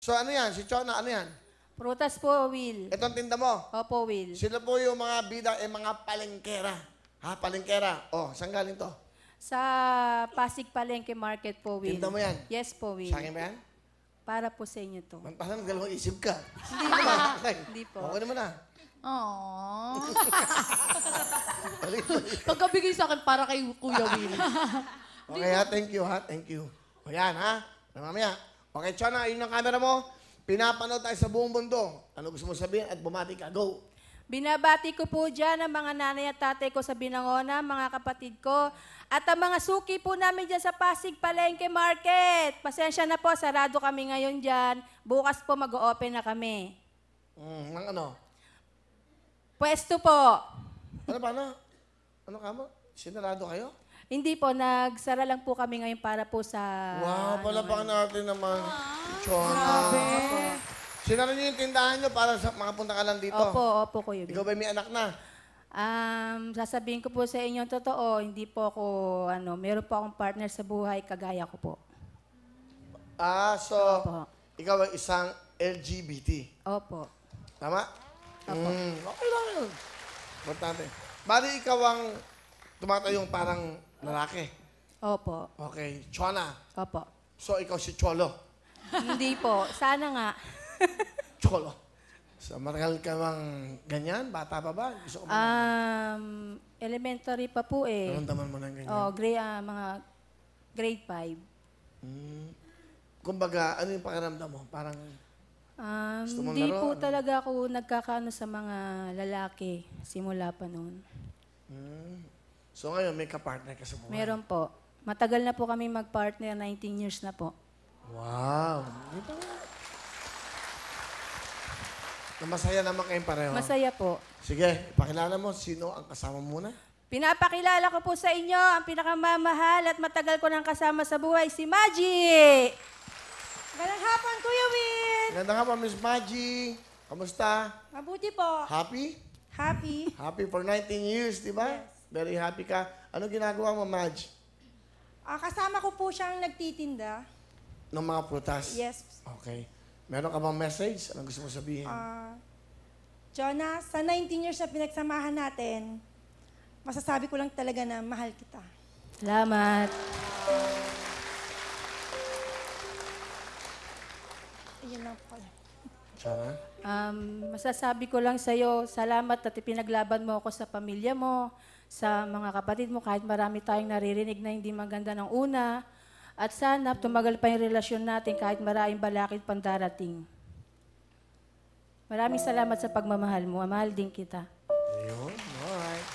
So ano yan? Si Chona, ano yan? Prutas po, Will. Itong tinda mo. Opo, Will. Sila po yung mga bida, mga palengkera. Ha, palengkera. Oh, saan galing to? Sa Pasig Palengke Market po, Will. Tinda mo yan? Yes po, Will. Sa akin ba yan? Para po sa inyo to. Parang dalawang isip ka. Hindi po. Okay. Hindi po. Okay naman na. Aww. Pagkabigay sa akin para kay Kuya Will. Okay ha, thank you ha, thank you. O yan ha, mamaya. Okay, Chona, yun ang camera mo. Pinapanood tayo sa buong mundo. Ano gusto mo sabihin at bumati ka, go. Binabati ko po dyan ang mga nanay at tatay ko sa Binangona, mga kapatid ko, at ang mga suki po namin dyan sa Pasig Palengke Market. Pasensya na po, sarado kami ngayon dyan. Bukas po mag-o-open na kami. Ng ano? Pwesto po. Ano ba, ano? Ano ka mo? Sinarado kayo? Hindi po, nagsara lang po kami ngayon para po sa... Wow, palapakan natin naman. Chona. Sinara niyo yung tindahan niyo para sa makapunta ka lang dito. Opo, Kuya Will. Ikaw ba may anak na? Sasabihin ko po sa inyo ang totoo, hindi po ako, meron po akong partner sa buhay, kagaya ko po. So, Opo. ikaw ay isang LGBT. Opo. Tama? Opo. Okay lang yun. Importante. Bali, ikaw ang tumatayong parang lalaki. Opo. Okay. Chona. Opo. So, ikaw si Cholo. Hindi po. Sana nga. Cholo. So, matagal ka bang ganyan? Bata pa ba? Gusto ko ba? Elementary pa po eh. Naramdaman mo ng ganyan? Mga grade 5. Kumbaga, ano yung pakiramdam mo? Parang, Gusto mong Hindi laro, po ano? talaga ako nagkakaano sa mga lalaki simula pa noon. so ngayon, may kapartner ka sa buhay. Meron po. Matagal na po kami mag-partner, 19 years na po. Wow. Di ba nga? Na masaya naman kayong pareho. Masaya po. Sige, ipakilala mo sino ang kasama mo muna. Pinapakilala ko po sa inyo ang pinakamamahal at matagal ko nang kasama sa buhay, si Maggie! Magandang hapon, Kuya Will! Ganda nga po, Miss Maggie. Kamusta? Mabuti po. Happy? Happy. Happy for 19 years, di ba? Yes. Very happy ka. Ano ginagawa mo, Madge? Kasama ko po siyang nagtitinda. Ng mga prutas? Yes. Okay. Meron ka bang message? Anong gusto mo sabihin? Jonah, sa 19 years na pinagsamahan natin, masasabi ko lang talaga na mahal kita. Salamat. Ayun lang po. Sana? Masasabi ko lang sa'yo, salamat at ipinaglaban mo ako sa pamilya mo, sa mga kapatid mo, kahit marami tayong naririnig na hindi maganda ng una. At sana tumagal pa yung relasyon natin kahit maraming balakid pang darating. Maraming salamat sa pagmamahal mo. Mahal din kita. Ayun. Alright.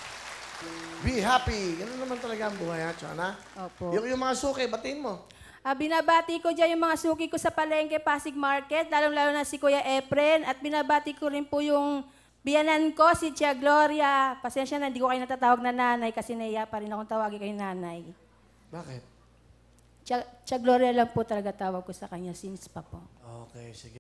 Be happy. Ganun naman talaga ang buhay, ha, Chana? Opo. Yung mga suki, batiin mo. Binabati ko dyan yung mga suki ko sa Palengke, Pasig Market, lalong-lalo na si Kuya Efren. At binabati ko rin po yung biyanan ko, si Tia Gloria. Pasensya na, hindi ko kayo natatawag na nanay kasi naiya pa rin akong tawagin kayo nanay. Bakit? Tia Gloria lang po talaga tawag ko sa kanya since pa po. Okay, sige.